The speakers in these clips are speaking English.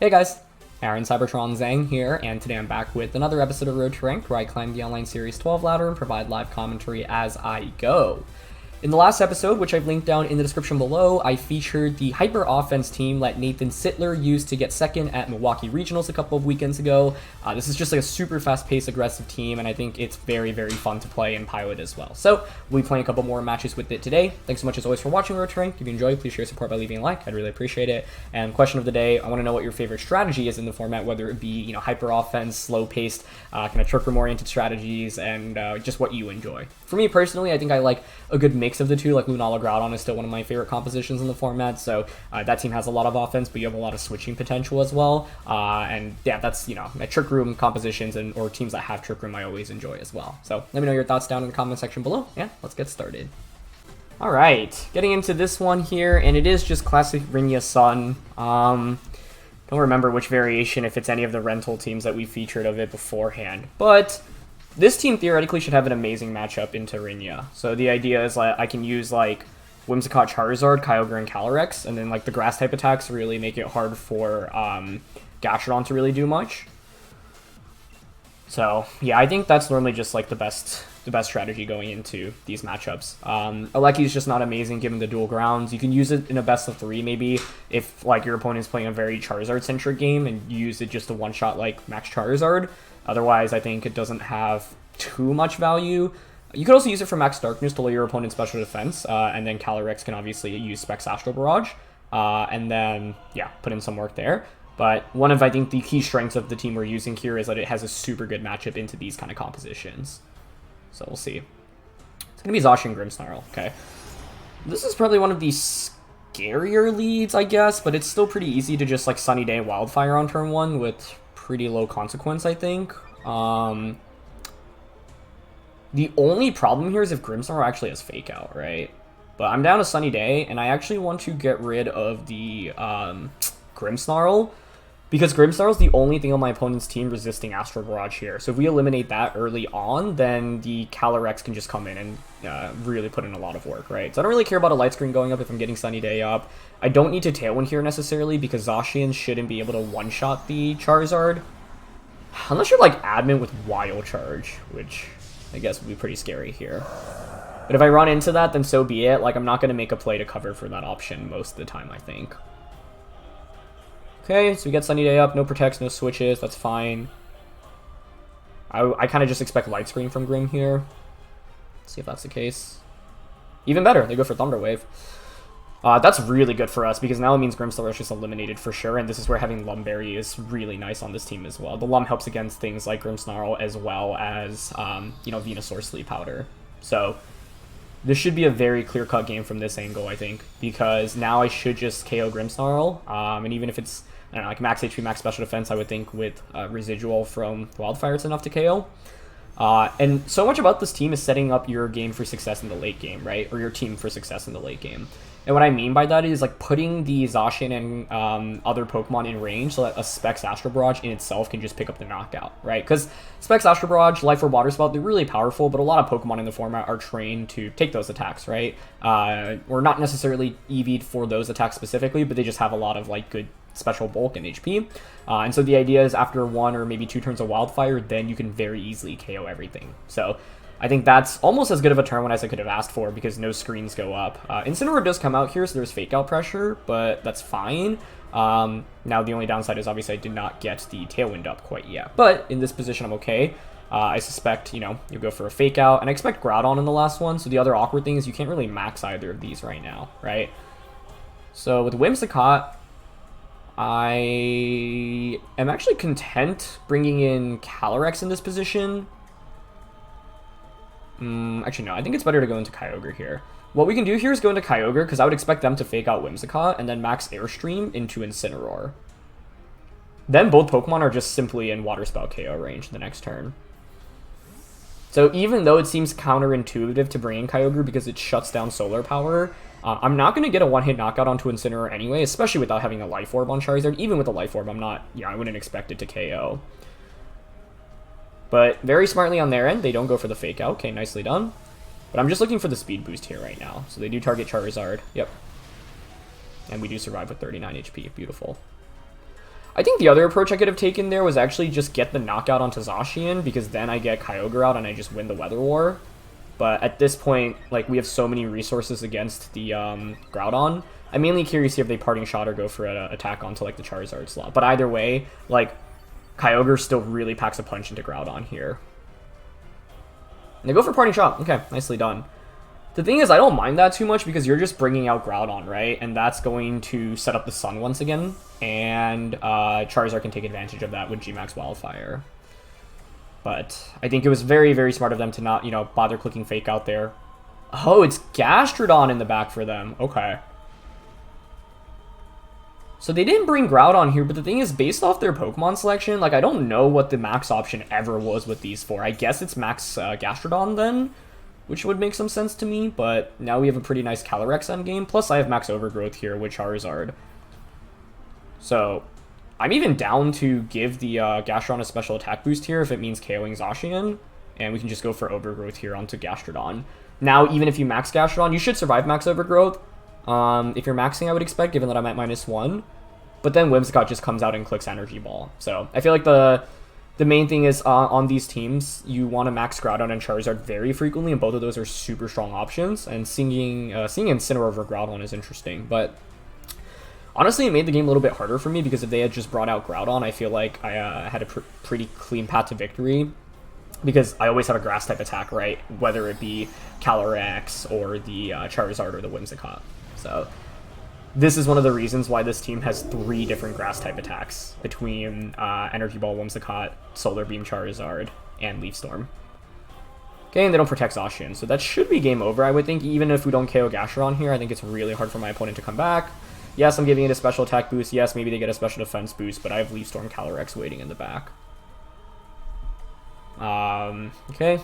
Hey guys, Aaron Cybertron Zhang here, and today I'm back with another episode of Road to Ranked, where I climb the online Series 12 ladder and provide live commentary as I go. In the last episode, which I've linked down in the description below, I featured the Hyper Offense team that Nathan Sittler used to get second at Milwaukee Regionals a couple of weekends ago. This is just like a super fast-paced, aggressive team, and I think it's very, very fun to play and pilot as well. So, we'll be playing a couple more matches with it today. Thanks so much as always for watching Road to Ranked. If you enjoyed, please share your support by leaving a like. I'd really appreciate it. And question of the day, I want to know what your favorite strategy is in the format, whether it be, Hyper Offense, slow-paced, kind of trick room-oriented strategies, and just what you enjoy. For me personally, I think I like a good mix of the two. Like Groudon is still one of my favorite compositions in the format, so that team has a lot of offense, but you have a lot of switching potential as well. And yeah, that's, trick room compositions or teams that have trick room I always enjoy as well. So let me know your thoughts down in the comment section below. Yeah, let's get started. All right, getting into this one here, and it is just classic Rinya Sun. Don't remember which variation, if it's any of the rental teams that we featured of it beforehand, but this team theoretically should have an amazing matchup into Rinya. So the idea is I can use like Whimsicott, Charizard, Kyogre, and Calyrex, and then like the grass type attacks really make it hard for Gastrodon to really do much. So yeah, I think that's normally just like the best strategy going into these matchups. Aleki is just not amazing given the dual grounds. You can use it in a best of 3 maybe if like your opponent's playing a very Charizard centric game and you use it just to one shot like Max Charizard. Otherwise, I think it doesn't have too much value. You could also use it for Max Darkness to lower your opponent's special defense, and then Calyrex can obviously use Specs Astral Barrage, and then, yeah, put in some work there. But one of, I think, the key strengths of the team we're using here is that it has a super good matchup into these kind of compositions. So we'll see. It's going to be Zacian Grimmsnarl, okay. This is probably one of the scarier leads, I guess, but it's still pretty easy to just, like, Sunny Day Wildfire on turn 1 with pretty low consequence, I think. The only problem here is if Grimmsnarl actually has Fake Out, right? But I'm down to Sunny Day, and I actually want to get rid of the Grimmsnarl, because Grimmsnarl is the only thing on my opponent's team resisting Astral Barrage here. So if we eliminate that early on, then the Calyrex can just come in and really put in a lot of work, right? So I don't really care about a light screen going up if I'm getting Sunny Day up. I don't need to Tailwind here necessarily, because Zacian shouldn't be able to one-shot the Charizard. Unless you're like Admin with Wild Charge, which I guess would be pretty scary here. But if I run into that, then so be it. Like, I'm not going to make a play to cover for that option most of the time, I think. Okay, so we get Sunny Day up, no protects, no switches, that's fine. I kind of just expect Light Screen from Grimm here. Let's see if that's the case. Even better, they go for Thunder Wave. That's really good for us, because now it means Grimmsnarl is just eliminated for sure, and this is where having Lumberry is really nice on this team as well. The Lum helps against things like Grimmsnarl as well as, Venusaur Sleep Powder. So this should be a very clear-cut game from this angle, I think, because now I should just KO Grimmsnarl, and even if it's, I don't know, like max HP, max special defense, I would think with residual from Wildfire it's enough to KO. And so much about this team is setting up your game for success in the late game, right? Or your team for success in the late game. And what I mean by that is like putting the Zacian and other Pokemon in range so that a Specs Astral Barrage in itself can just pick up the knockout, right? Because Specs Astral Barrage, Life Orb, Water Spout, they're really powerful, but a lot of Pokemon in the format are trained to take those attacks, right? Or not necessarily EV'd for those attacks specifically, but they just have a lot of like good special bulk and HP. And so the idea is after 1 or maybe 2 turns of Wildfire, then you can very easily KO everything. So I think that's almost as good of a turn as I could have asked for, because no screens go up. Incineroar does come out here, so there's Fake Out pressure, but that's fine. Now the only downside is obviously I did not get the Tailwind up quite yet. But in this position, I'm okay. I suspect, you go for a Fake Out, and I expect Groudon in the last one, so the other awkward thing is you can't really max either of these right now, right? So with Whimsicott, I am actually content bringing in Calyrex in this position. Actually, no, I think it's better to go into Kyogre here. What we can do here is go into Kyogre, because I would expect them to Fake Out Whimsicott and then max Airstream into Incineroar. Then both Pokemon are just simply in Water Spout KO range the next turn. So even though it seems counterintuitive to bring in Kyogre because it shuts down Solar Power, I'm not going to get a one-hit knockout onto Incineroar anyway, especially without having a Life Orb on Charizard. Even with a Life Orb, I wouldn't expect it to KO. But very smartly on their end, they don't go for the Fake Out. Okay, nicely done. But I'm just looking for the speed boost here right now. So they do target Charizard. Yep. And we do survive with 39 HP. Beautiful. I think the other approach I could have taken there was actually just get the knockout onto Zacian, because then I get Kyogre out and I just win the Weather War. But at this point, like, we have so many resources against the Groudon. I'm mainly curious here if they Parting Shot or go for an attack onto, like, the Charizard slot. But either way, like, Kyogre still really packs a punch into Groudon here. And they go for Parting Shot. Okay, nicely done. The thing is, I don't mind that too much because you're just bringing out Groudon, right? And that's going to set up the Sun once again. And Charizard can take advantage of that with G-Max Wildfire. But I think it was very, very smart of them to not, you know, bother clicking Fake out there. Oh, it's Gastrodon in the back for them. Okay. So they didn't bring Groudon here, but the thing is, based off their Pokemon selection, like, I don't know what the max option ever was with these four. I guess it's Max Gastrodon then, which would make some sense to me, but now we have a pretty nice Calyrex endgame. Plus, I have Max Overgrowth here with Charizard. So, I'm even down to give the Gastrodon a special attack boost here if it means KOing Zacian, and we can just go for Overgrowth here onto Gastrodon. Now, even if you max Gastrodon, you should survive Max Overgrowth. If you're maxing, I would expect, given that I'm at -1. But then Whimsicott just comes out and clicks Energy Ball. So, I feel like the main thing is on these teams, you want to max Groudon and Charizard very frequently, and both of those are super strong options. And seeing Incineroar over Groudon is interesting, but honestly, it made the game a little bit harder for me because if they had just brought out Groudon, I feel like I had a pretty clean path to victory because I always have a Grass type attack, right? Whether it be Calyrex or the Charizard or the Whimsicott. So this is one of the reasons why this team has 3 different Grass type attacks between Energy Ball, Whimsicott, Solar Beam, Charizard, and Leaf Storm. Okay, and they don't protect Zacian, so that should be game over, I would think. Even if we don't KO Gastrodon here, I think it's really hard for my opponent to come back. Yes, I'm giving it a special attack boost. Yes, maybe they get a special defense boost, but I have Leaf Storm Calyrex waiting in the back. Okay.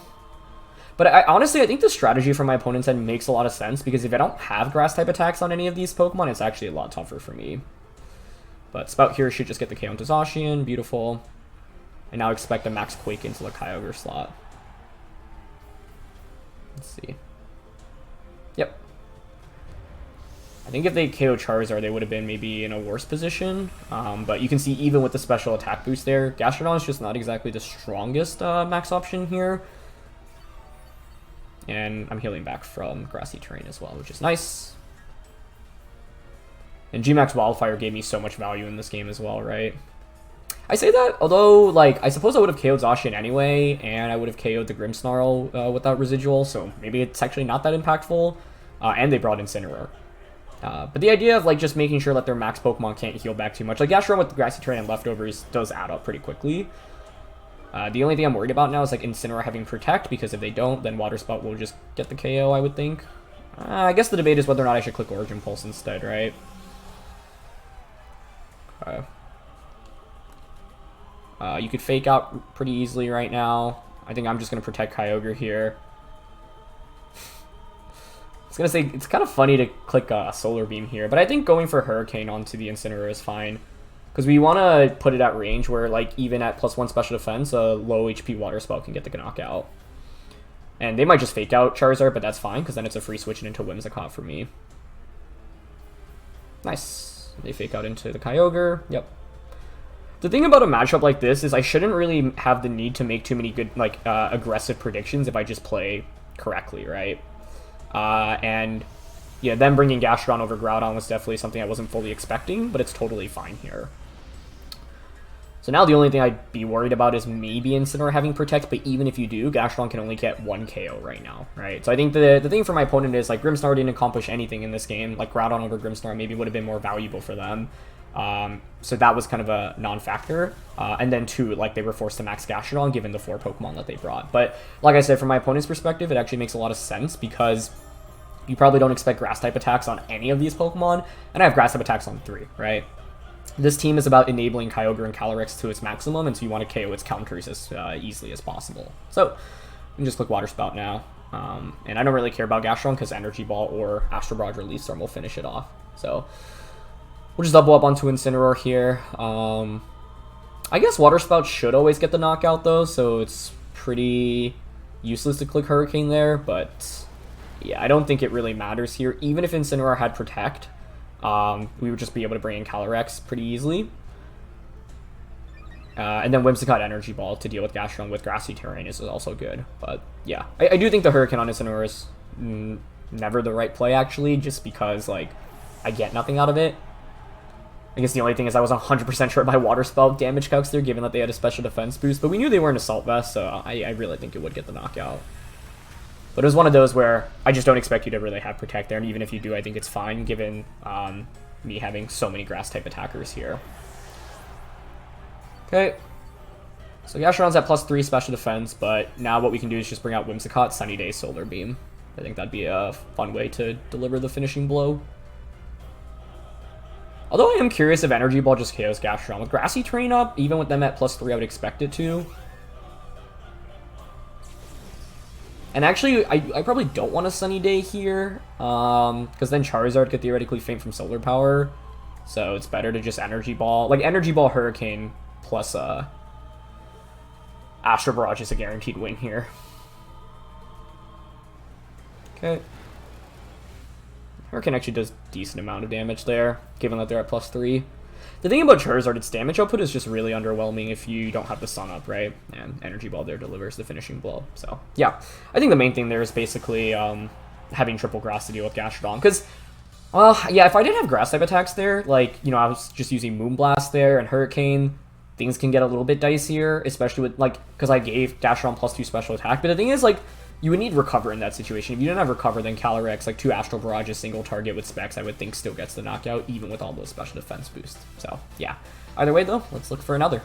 But honestly, I think the strategy from my opponent's end makes a lot of sense, because if I don't have Grass-type attacks on any of these Pokemon, it's actually a lot tougher for me. But Spout here should just get the KO into Zacian. Beautiful. I now expect a Max Quake into the Kyogre slot. Let's see. Yep. I think if they KO Charizard, they would have been maybe in a worse position. But you can see even with the special attack boost there, Gastrodon is just not exactly the strongest max option here. And I'm healing back from grassy terrain as well, which is nice. And G-Max Wildfire gave me so much value in this game as well, right? I say that, although, like, I suppose I would have KO'd Zacian anyway, and I would have KO'd the Grimmsnarl without residual, so maybe it's actually not that impactful. And they brought Incineroar. But the idea of, like, just making sure that their max Pokemon can't heal back too much. Like, Gastrodon with the grassy terrain and leftovers does add up pretty quickly. The only thing I'm worried about now is, like, Incineroar having Protect, because if they don't, then Water Spout will just get the KO, I would think. I guess the debate is whether or not I should click Origin Pulse instead, right? Okay. You could Fake out pretty easily right now. I think I'm just going to protect Kyogre here. I was going to say, it's kind of funny to click Solar Beam here, but I think going for Hurricane onto the Incineroar is fine. Because we want to put it at range where, like, even at +1 special defense, a low HP Water Spout can get the knockout. And they might just Fake out Charizard, but that's fine, because then it's a free switch into Whimsicott for me. Nice. They Fake out into the Kyogre. Yep. The thing about a matchup like this is I shouldn't really have the need to make too many good, like, aggressive predictions if I just play correctly, right? And yeah, them bringing Gastrodon over Groudon was definitely something I wasn't fully expecting, but it's totally fine here. So now the only thing I'd be worried about is maybe Incineroar having Protect, but even if you do, Gastrodon can only get 1 KO right now, right? So I think the thing for my opponent is, like, Grimmsnarl didn't accomplish anything in this game. Like, Groudon over Grimmsnarl maybe would have been more valuable for them. So that was kind of a non-factor. And then 2, like, they were forced to max Gastrodon given the 4 Pokemon that they brought. But like I said, from my opponent's perspective, it actually makes a lot of sense because you probably don't expect Grass-type attacks on any of these Pokemon, and I have Grass-type attacks on 3, right? This team is about enabling Kyogre and Calyrex to its maximum, and so you want to KO its counters as easily as possible. So, you can just click Water Spout now. And I don't really care about Gastrodon because Energy Ball or Astro Barrage or Leaf Storm will finish it off. So, we'll just double up onto Incineroar here. I guess Water Spout should always get the knockout though, so it's pretty useless to click Hurricane there, but yeah, I don't think it really matters here. Even if Incineroar had Protect, we would just be able to bring in Calyrex pretty easily. And then Whimsicott Energy Ball to deal with Gastrodon with grassy terrain is also good. But yeah, I do think the Hurricane on Incineroar is never the right play, actually, just because, like, I get nothing out of it. I guess the only thing is I was 100% sure my Water Spell damage calcs there, given that they had a special defense boost. But we knew they were an Assault Vest, so I really think it would get the knockout. But it was one of those where I just don't expect you to really have Protect there. And even if you do, I think it's fine, given me having so many Grass-type attackers here. Okay. So Gastrodon's at +3 special defense, but now what we can do is just bring out Whimsicott, Sunny Day, Solar Beam. I think that'd be a fun way to deliver the finishing blow. Although I am curious if Energy Ball just KOs Gastrodon. With Grassy Terrain up, even with them at +3, I would expect it to. And actually, I probably don't want a Sunny Day here, because then Charizard could theoretically faint from Solar Power. So it's better to just Energy Ball. Like, Energy Ball Hurricane plus Astro Barrage is a guaranteed win here. Okay. Hurricane actually does decent amount of damage there, given that they're at +3. The thing about Charizard, its damage output is just really underwhelming if you don't have the Sun up, right? And Energy Ball there delivers the finishing blow. So, yeah. I think the main thing there is basically having triple Grass to deal with Gastrodon. Because, well, yeah, if I didn't have Grass-type attacks there, like, you know, I was just using Moonblast there and Hurricane, things can get a little bit dicier, especially with, like, because I gave Gastrodon +2 special attack. But the thing is, like, you would need Recover in that situation. If you didn't have Recover, then Calyrex, like 2 Astral Barrages, single target with Specs, I would think still gets the knockout, even with all those special defense boosts. So, yeah. Either way, though, let's look for another.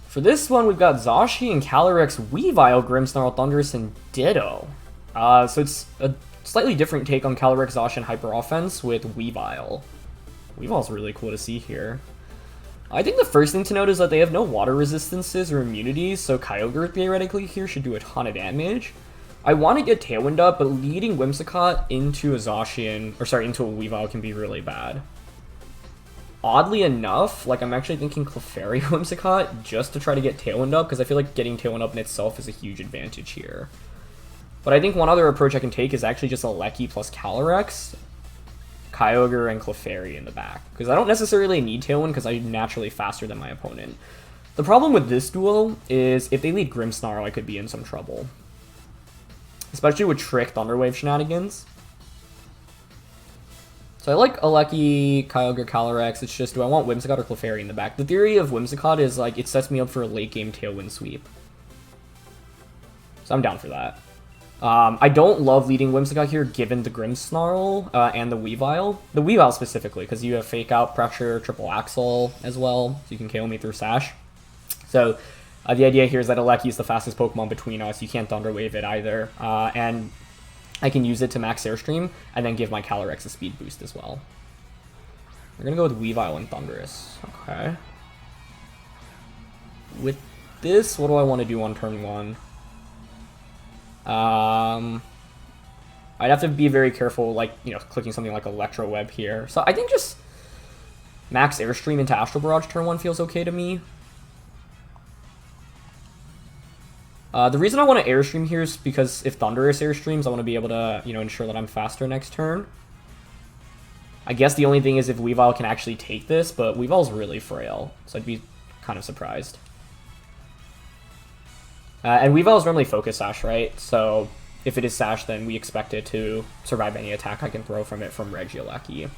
For this one, we've got Zacian, Calyrex, Weavile, Grimmsnarl, Thundurus, and Ditto. So it's a slightly different take on Calyrex, Zacian, Hyper Offense with Weavile. Weavile's really cool to see here. I think the first thing to note is that they have no water resistances or immunities, so Kyogre theoretically here should do a ton of damage. I want to get Tailwind up, but leading Whimsicott into a Zacian, or sorry, into a Weavile can be really bad. Oddly enough, like, I'm actually thinking Clefairy Whimsicott just to try to get Tailwind up, because I feel like getting Tailwind up in itself is a huge advantage here. But I think one other approach I can take is actually just a Lecky plus Calyrex, Kyogre, and Clefairy in the back. Because I don't necessarily need Tailwind because I'm naturally faster than my opponent. The problem with this duo is if they lead Grimmsnarl, I could be in some trouble. Especially with Trick Thunderwave shenanigans. So I like Aleki, Kyogre, Calyrex. It's just, do I want Whimsicott or Clefairy in the back? The theory of Whimsicott is, like, it sets me up for a late game Tailwind sweep. So I'm down for that. I don't love leading Whimsicott here, given the Grimmsnarl and the Weavile. The Weavile specifically, because you have Fake Out, Pressure, Triple Axle as well, so you can KO me through Sash. So the idea here is that Aleki is the fastest Pokemon between us. You can't Thunder Wave it either, and I can use it to max Airstream, and then give my Calyrex a speed boost as well. We're going to go with Weavile and Thundurus. Okay. With this, what do I want to do on turn 1? I'd have to be very careful, like, you know, clicking something like Electro Web here. So I think just max Airstream into Astral Barrage turn 1 feels okay to me. The reason I want to Airstream here is because if Thundurus Airstreams, I want to be able to, you know, ensure that I'm faster next turn. I guess the only thing is if Weavile can actually take this, but Weavile's really frail, so I'd be kind of surprised. And Weavile is normally Focus Sash, right? So if it is Sash, then we expect it to survive any attack I can throw from it from Regieleki.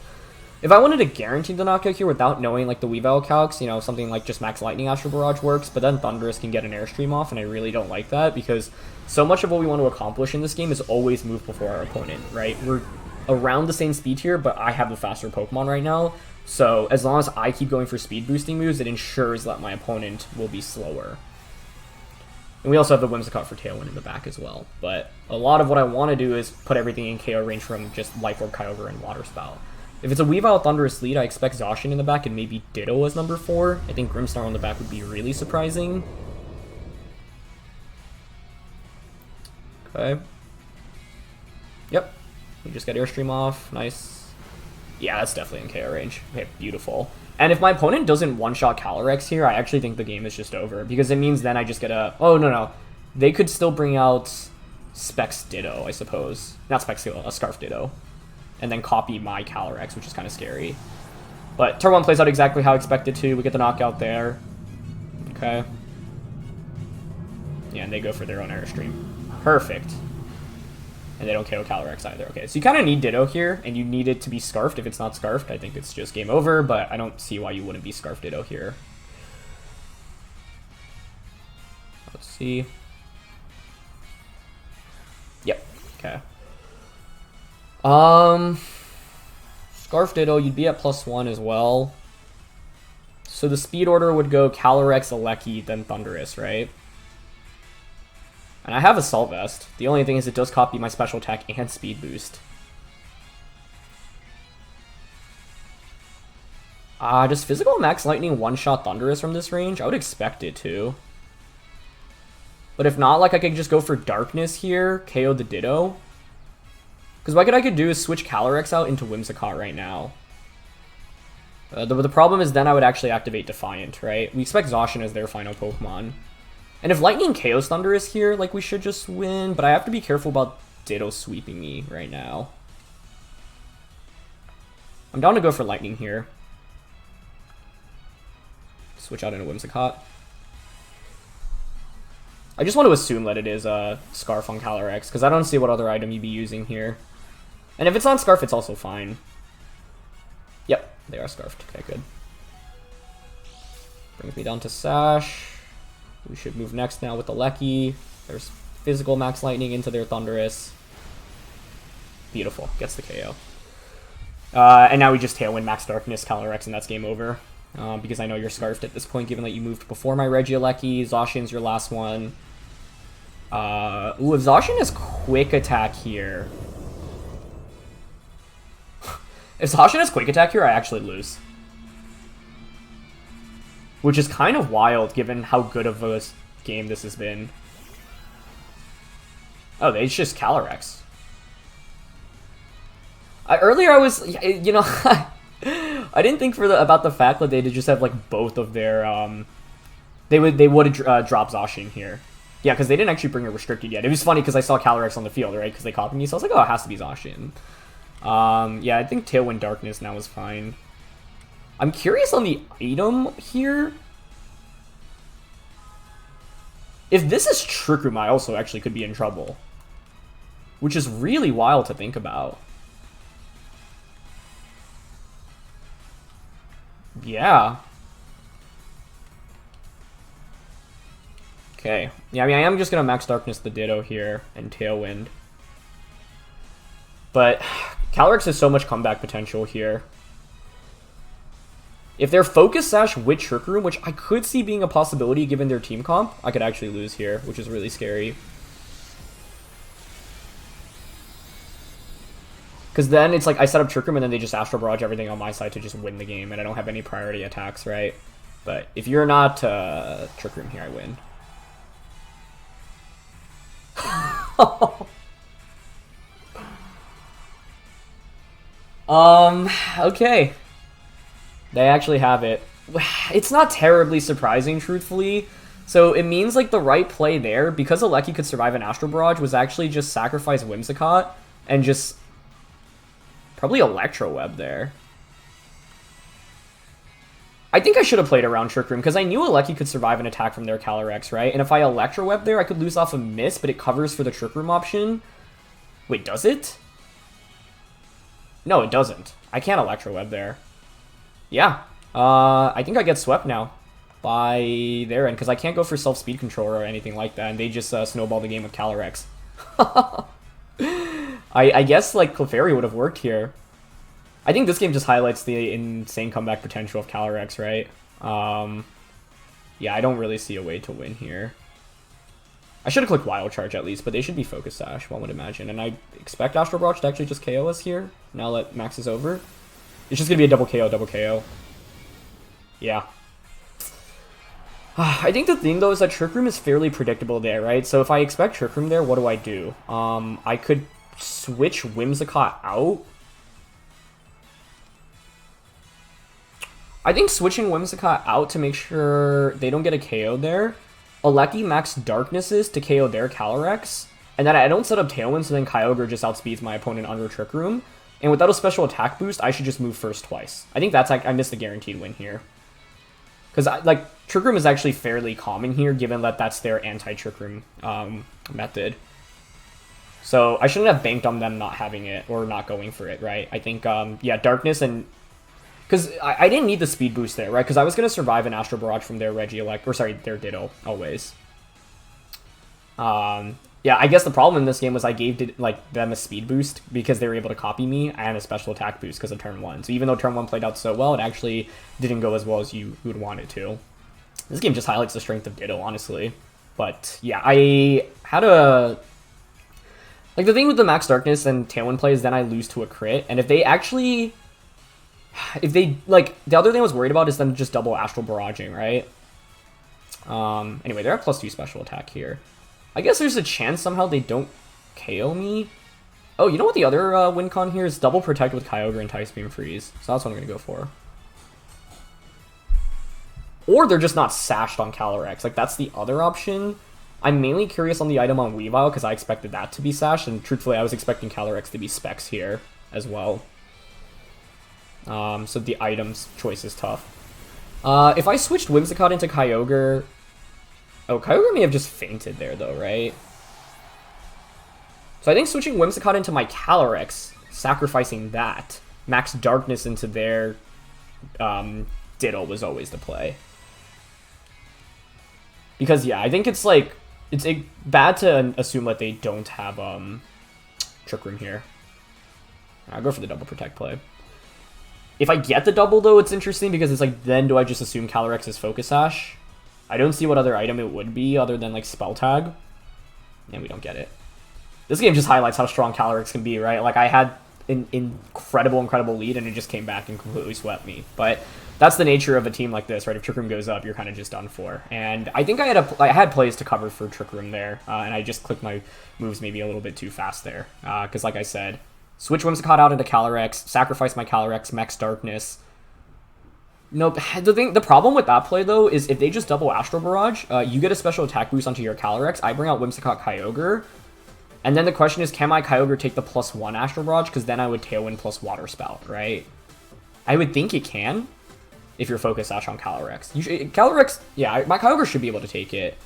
If I wanted to guarantee the knockout here without knowing, like, the Weavile calcs, you know, something like just Max Lightning Astral Barrage works, but then Thundurus can get an Airstream off, and I really don't like that, because so much of what we want to accomplish in this game is always move before our opponent, right? We're around the same speed here, but I have the faster Pokemon right now, so as long as I keep going for speed boosting moves, it ensures that my opponent will be slower. And we also have the Whimsicott for Tailwind in the back as well. But a lot of what I want to do is put everything in KO range from just Life Orb, Kyogre, and Water Spout. If it's a Weavile Thundurus lead, I expect Zacian in the back and maybe Ditto as number 4. I think Grimmsnarl in the back would be really surprising. Okay. Yep. We just got Airstream off. Nice. Yeah, that's definitely in KO range. Okay, beautiful. And if my opponent doesn't one-shot Calyrex here, I actually think the game is just over. Because it means then I just get a... Oh, no. They could still bring out Specs Ditto, I suppose. Not Specs Ditto, a Scarf Ditto. And then copy my Calyrex, which is kind of scary. But turn 1 plays out exactly how I expected to. We get the knockout there. Okay. Yeah, and they go for their own Airstream. Perfect. And they don't KO Calyrex either. Okay, so you kind of need Ditto here, and you need it to be Scarfed. If it's not Scarfed, I think it's just game over, but I don't see why you wouldn't be Scarfed Ditto here. Let's see. Yep, okay. Scarf Ditto, you'd be at +1 as well. So the speed order would go Calyrex, Alecki, then Thundurus, right? And I have Assault Vest. The only thing is it does copy my special attack and speed boost. Does Physical Max Lightning one-shot Thundurus from this range? I would expect it to. But if not, like, I could just go for Darkness here, KO the Ditto. Because what I could do is switch Calyrex out into Whimsicott right now. The problem is then I would actually activate Defiant, right? We expect Zacian as their final Pokemon. And if Lightning KOs Thundurus here, like, we should just win. But I have to be careful about Ditto sweeping me right now. I'm down to go for Lightning here. Switch out into Whimsicott. I just want to assume that it is a Scarf on Calyrex, because I don't see what other item you'd be using here. And if it's on Scarf, it's also fine. Yep, they are Scarfed. Okay, good. Brings me down to Sash. We should move next now with Alecki. There's Physical Max Lightning into their Thundurus. Beautiful. Gets the KO. And now we just Tailwind Max Darkness Calyrex, and that's game over. Because I know you're Scarfed at this point, given that you moved before my Regieleki. Zacian's your last one. Ooh, if Zacian has Quick Attack here... if Zacian has Quick Attack here, I actually lose. Which is kind of wild, given how good of a game this has been. Oh, it's just Calyrex. Earlier I was, you know, I didn't think about the fact that they'd just have like both of their, they would have dropped Zacian here. Yeah, because they didn't actually bring a restricted yet. It was funny because I saw Calyrex on the field, right? Because they copied me, so I was like, oh, it has to be Zacian. Yeah, I think Tailwind Darkness now is fine. I'm curious on the item here. If this is Trick Room, I also actually could be in trouble. Which is really wild to think about. Yeah. Okay. Yeah, I mean, I am just going to Max Darkness the Ditto here and Tailwind. But Calyrex has so much comeback potential here. If they're Focus Sash with Trick Room, which I could see being a possibility given their team comp, I could actually lose here, which is really scary. Because then it's like I set up Trick Room and then they just Astral Barrage everything on my side to just win the game, and I don't have any priority attacks, right? But if you're not Trick Room here, I win. Okay. They actually have it. It's not terribly surprising, truthfully. So it means like the right play there, because Alecki could survive an Astral Barrage, was actually just sacrifice Whimsicott and just probably Electro Web there. I think I should have played around Trick Room, because I knew Alecki could survive an attack from their Calyrex, right? And if I Electro Web there, I could lose off a miss, but it covers for the Trick Room option. Wait, does it? No, it doesn't. I can't Electro Web there. Yeah. I think I get swept now by their end, because I can't go for self-speed control or anything like that, and they just snowball the game with Calyrex. I guess, like, Clefairy would have worked here. I think this game just highlights the insane comeback potential of Calyrex, right? Yeah, I don't really see a way to win here. I should have clicked Wild Charge at least, but they should be Focus Sash, one would imagine. And I expect Astral Barrage to actually just KO us here, now that Max is over. It's just going to be a double KO. Yeah. I think the thing, though, is that Trick Room is fairly predictable there, right? So if I expect Trick Room there, what do I do? I could switch Whimsicott out. I think switching Whimsicott out to make sure they don't get a KO there. Alecki Max Darknesses to KO their Calyrex. And then I don't set up Tailwind, so then Kyogre just outspeeds my opponent under Trick Room. And without a special attack boost, I should just move first twice. I think that's like, I missed a guaranteed win here. Because, like, Trick Room is actually fairly common here, given that that's their anti-Trick Room method. So I shouldn't have banked on them not having it, or not going for it, right? I think, yeah, Darkness and... Because I didn't need the speed boost there, right? Because I was going to survive an Astral Barrage from their Regielect, or sorry, their Ditto, always. Yeah, I guess the problem in this game was I gave them a speed boost because they were able to copy me, and a special attack boost because of turn 1. So even though turn 1 played out so well, it actually didn't go as well as you would want it to. This game just highlights the strength of Ditto, honestly. But yeah, I had a... Like, the thing with the Max Darkness and Tailwind play is then I lose to a crit, and if they actually... If they, like, the other thing I was worried about is them just double Astral Barraging, right? Anyway, they're at +2 special attack here. I guess there's a chance somehow they don't KO me. Oh, you know what the other win con here is? Double Protect with Kyogre and Ice Beam Freeze. So that's what I'm going to go for. Or they're just not sashed on Calyrex. Like, that's the other option. I'm mainly curious on the item on Weavile because I expected that to be sashed. And truthfully, I was expecting Calyrex to be Specs here as well. So the item's choice is tough. If I switched Whimsicott into Kyogre... Oh, Kyogre may have just fainted there, though, right? So I think switching Whimsicott into my Calyrex, sacrificing that, Max Darkness into their Ditto was always the play. Because, yeah, I think it's, like, it's bad to assume that they don't have Trick Room here. I'll go for the double Protect play. If I get the double, though, it's interesting because it's like, then do I just assume Calyrex is Focus Sash? I don't see what other item it would be other than, like, Spell Tag. And we don't get it. This game just highlights how strong Calyrex can be, right? Like, I had an incredible lead, and it just came back and completely swept me. But that's the nature of a team like this, right? If Trick Room goes up, you're kind of just done for. And I think I had plays to cover for Trick Room there, and I just clicked my moves maybe a little bit too fast there. Because, like I said, switch Whimsicott out into Calyrex, sacrifice my Calyrex, Max Darkness. Nope. The problem with that play, though, is if they just double Astral Barrage, you get a special attack boost onto your Calyrex. I bring out Whimsicott Kyogre. And then the question is, can my Kyogre take the +1 Astral Barrage? Because then I would Tailwind plus Water Spout, right? I would think it can, if you're Focus Sash on Calyrex. Calyrex, yeah, my Kyogre should be able to take it.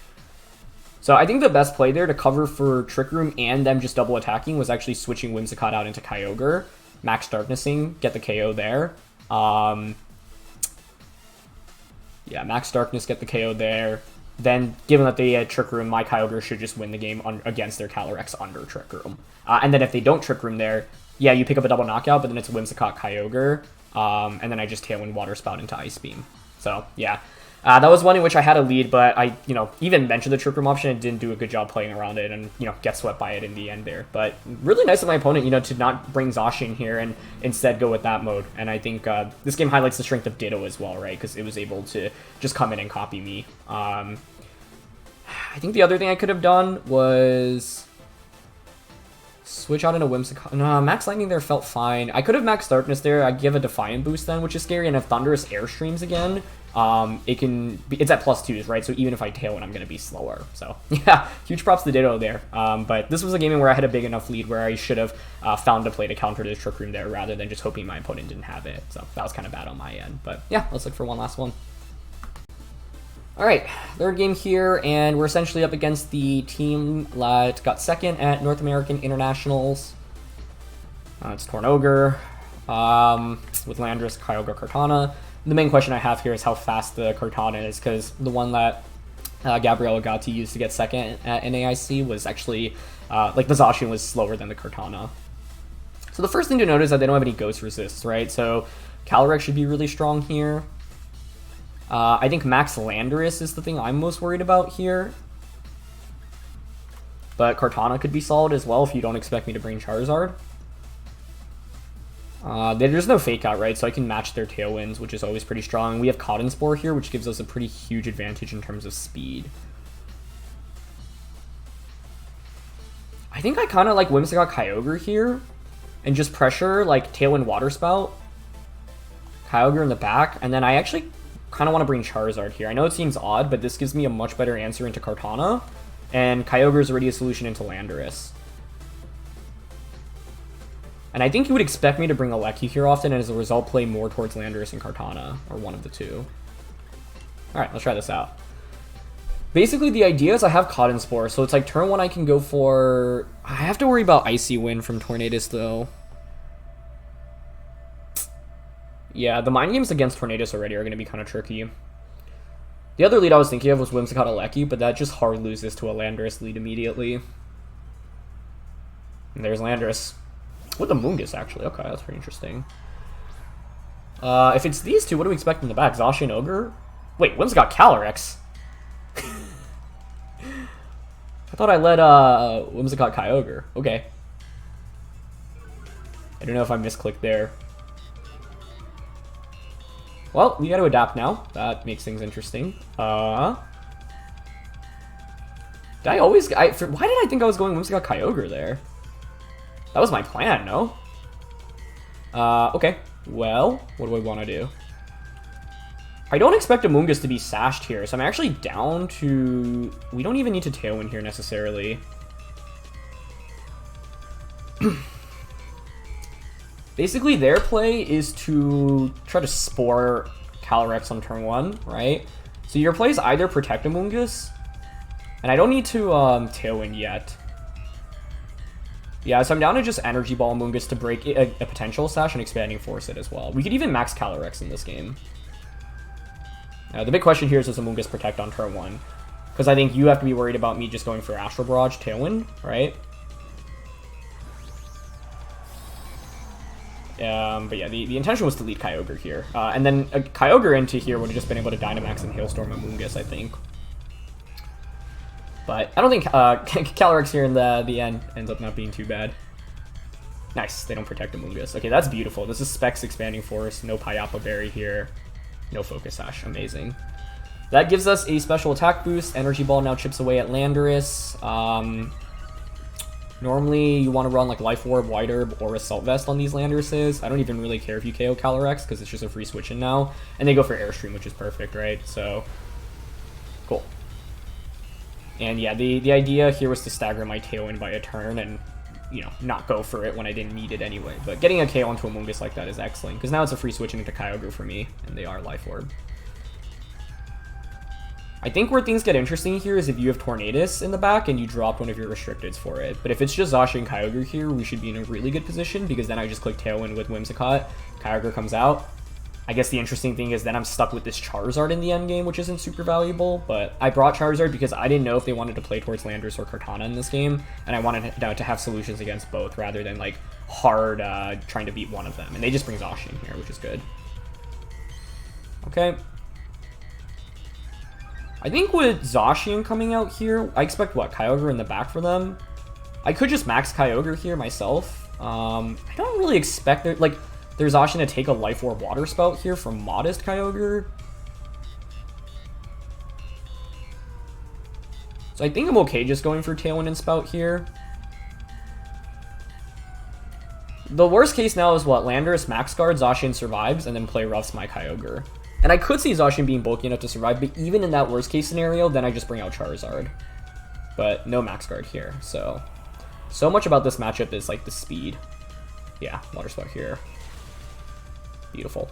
So I think the best play there to cover for Trick Room and them just double attacking was actually switching Whimsicott out into Kyogre, Max Darknessing, get the KO there. Yeah, Max Darkness, get the KO there. Then, given that they had Trick Room, my Kyogre should just win the game against their Calyrex under Trick Room. And then if they don't Trick Room there, yeah, you pick up a double knockout, but then it's Whimsicott Kyogre. And then I just Tailwind Water Spout into Ice Beam. So, yeah. That was one in which I had a lead, but I, even mentioned the Trick Room option and didn't do a good job playing around it and, get swept by it in the end there. But really nice of my opponent, to not bring Zacian here and instead go with that mode. And I think this game highlights the strength of Ditto as well, right? Because it was able to just come in and copy me. I think the other thing I could have done was switch out into Whimsicott. No, Max Lightning there felt fine. I could have Max Darkness there. I'd give a Defiant boost then, which is scary. And if Thunderous Airstreams again, it's at +2s, right? So even if I Tailwind, I'm going to be slower. So yeah, huge props to Ditto there. But this was a game where I had a big enough lead where I should have found a play to counter the Trick Room there rather than just hoping my opponent didn't have it. So that was kind of bad on my end. But yeah, let's look for one last one. All right, third game here, and we're essentially up against the team that got second at North American Internationals. It's Tornogre with Landorus, Kyogre, Kartana. The main question I have here is how fast the Kartana is, because the one that Gabriella got to use to get second at NAIC was actually, the Zacian was slower than the Kartana. So the first thing to note is that they don't have any Ghost Resists, right? So Calyrex should be really strong here. I think Max Landorus is the thing I'm most worried about here. But Kartana could be solid as well if you don't expect me to bring Charizard. There's no Fake Out, right? So I can match their Tailwinds, which is always pretty strong. We have Cotton Spore here, which gives us a pretty huge advantage in terms of speed. I think I kind of like Whimsicott Kyogre here. And just pressure, like, Tailwind Water Spout. Kyogre in the back. And then I actually kind of want to bring Charizard here. I know it seems odd, but this gives me a much better answer into Kartana. And Kyogre is already a solution into Landorus. And I think you would expect me to bring Alecki here often, and as a result, play more towards Landorus and Kartana, or one of the two. Alright, let's try this out. Basically, the idea is I have Cotton Spore, so it's like turn 1 I can go for... I have to worry about Icy Wind from Tornadus, though. Yeah, the mind games against Tornadus already are going to be kind of tricky. The other lead I was thinking of was Whimsicott Alecki, but that just hard loses to a Landorus lead immediately. And there's Landorus. With Amoonguss, actually. Okay, that's pretty interesting. If it's these two, what do we expect in the back? Zacian Ogre? Wait, Whimsicott Calyrex? I thought I led Whimsicott Kyogre. Okay. I don't know if I misclicked there. Well, we gotta adapt now. That makes things interesting. Did I always... why did I think I was going Whimsicott Kyogre there? That was my plan, no? Okay. Well, what do I want to do? I don't expect Amoonguss to be sashed here, so I'm actually down to... We don't even need to Tailwind here, necessarily. Basically, their play is to try to Spore Calyrex on turn 1, right? So your play is either Protect Amoonguss, and I don't need to Tailwind yet. Yeah, so I'm down to just Energy Ball Amoonguss to break a potential sash and Expanding Force it as well. We could even max Calyrex in this game. The big question here is, does Amoonguss protect on turn 1? Because I think you have to be worried about me just going for Astral Barrage Tailwind, right? But yeah, the intention was to lead Kyogre here. And then a Kyogre into here would have just been able to Dynamax and Hailstorm Amoonguss, I think. But I don't think Calyrex here in the end ends up not being too bad. Nice, they don't protect Amoonguss. Okay, that's beautiful. This is Specs Expanding Force, no Payapa Berry here. No Focus Sash, amazing. That gives us a special attack boost. Energy Ball now chips away at Landorus. Normally, you want to run like Life Orb, White Herb, or Assault Vest on these Landoruses. I don't even really care if you KO Calyrex, because it's just a free switch in now. And they go for Airstream, which is perfect, right? So, cool. And yeah, the idea here was to stagger my Tailwind by a turn and, you know, not go for it when I didn't need it anyway. But getting a KO onto Amoonguss like that is excellent, because now it's a free switch into Kyogre for me, and they are Life Orb. I think where things get interesting here is if you have Tornadus in the back and you drop one of your restricteds for it. But if it's just Zacian and Kyogre here, we should be in a really good position, because then I just click Tailwind with Whimsicott, Kyogre comes out. I guess the interesting thing is then I'm stuck with this Charizard in the end game, which isn't super valuable, but I brought Charizard because I didn't know if they wanted to play towards Landorus or Kartana in this game, and I wanted to have solutions against both rather than like hard trying to beat one of them. And they just bring Zacian here, which is good. Okay. I think with Zacian coming out here, I expect, what, Kyogre in the back for them? I could just max Kyogre here myself. I don't really expect their Zacian to take a Life Orb Water Spout here from Modest Kyogre. So I think I'm okay just going for Tailwind and Spout here. The worst case now is what? Landorus Max Guard, Zacian survives, and then play Roughs my Kyogre. And I could see Zacian being bulky enough to survive, but even in that worst case scenario, then I just bring out Charizard. But no Max Guard here, so much about this matchup is like the speed. Yeah, Water Spout here. Beautiful.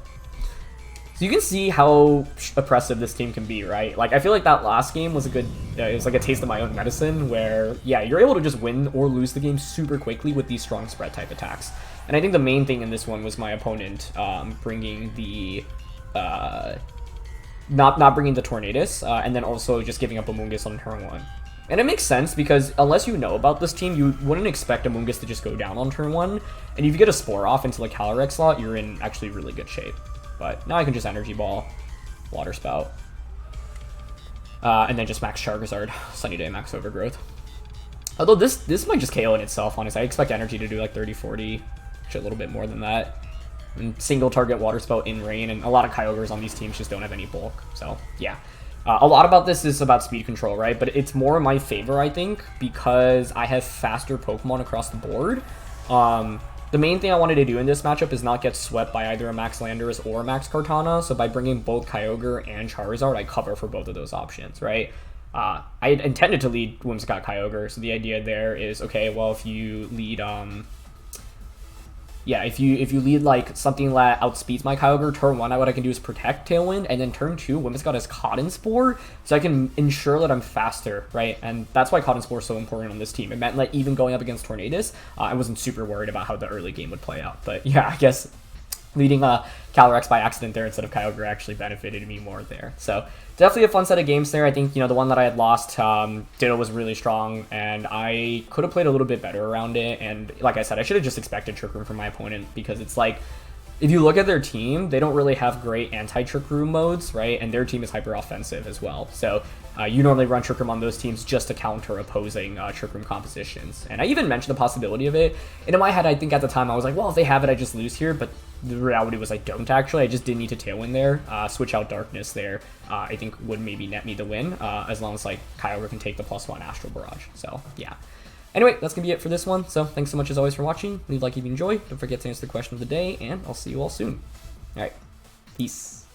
So you can see how oppressive this team can be, right? Like, I feel like that last game was a good, it was like a taste of my own medicine, where, yeah, you're able to just win or lose the game super quickly with these strong spread type attacks. And I think the main thing in this one was my opponent bringing the, not bringing the Tornadus, and then also just giving up Amoonguss on turn 1. And it makes sense, because unless you know about this team, you wouldn't expect Amoonguss to just go down on turn 1, and if you get a Spore off into the Calyrex slot, you're in actually really good shape. But now I can just Energy Ball, Water Spout, and then just max Charizard, Sunny Day, max Overgrowth. Although this might just KO in itself, honestly. I expect Energy to do like 30-40, actually a little bit more than that. And single target Water Spout in rain, and a lot of Kyogres on these teams just don't have any bulk, so yeah. A lot about this is about speed control, right? But it's more in my favor, I think, because I have faster Pokemon across the board. The main thing I wanted to do in this matchup is not get swept by either a Max Landorus or a Max Kartana, so by bringing both Kyogre and Charizard, I cover for both of those options, right? I intended to lead Whimsicott Kyogre, so the idea there is, okay, well, if you lead yeah, if you lead like something that outspeeds my Kyogre, turn 1, what I can do is protect Tailwind, and then turn 2, Whimsicott has Cotton Spore, so I can ensure that I'm faster, right? And that's why Cotton Spore is so important on this team. It meant that even going up against Tornadus, I wasn't super worried about how the early game would play out. But yeah, I guess leading Calyrex by accident there instead of Kyogre actually benefited me more there. So definitely a fun set of games there. I think, the one that I had lost, Ditto was really strong, and I could have played a little bit better around it. And like I said, I should have just expected Trick Room from my opponent, because it's like, if you look at their team, they don't really have great anti-Trick Room modes, right? And their team is hyper-offensive as well. So you normally run Trick Room on those teams just to counter opposing Trick Room compositions. And I even mentioned the possibility of it. And in my head, I think at the time, I was like, well, if they have it, I just lose here. But the reality was I don't actually. I just didn't need to Tailwind there. Switch out Darkness there, I think would maybe net me the win, as long as like Kyogre can take the +1 Astral Barrage. So yeah. Anyway, that's going to be it for this one. So thanks so much as always for watching. Leave a like if you enjoyed. Don't forget to answer the question of the day, and I'll see you all soon. All right. Peace.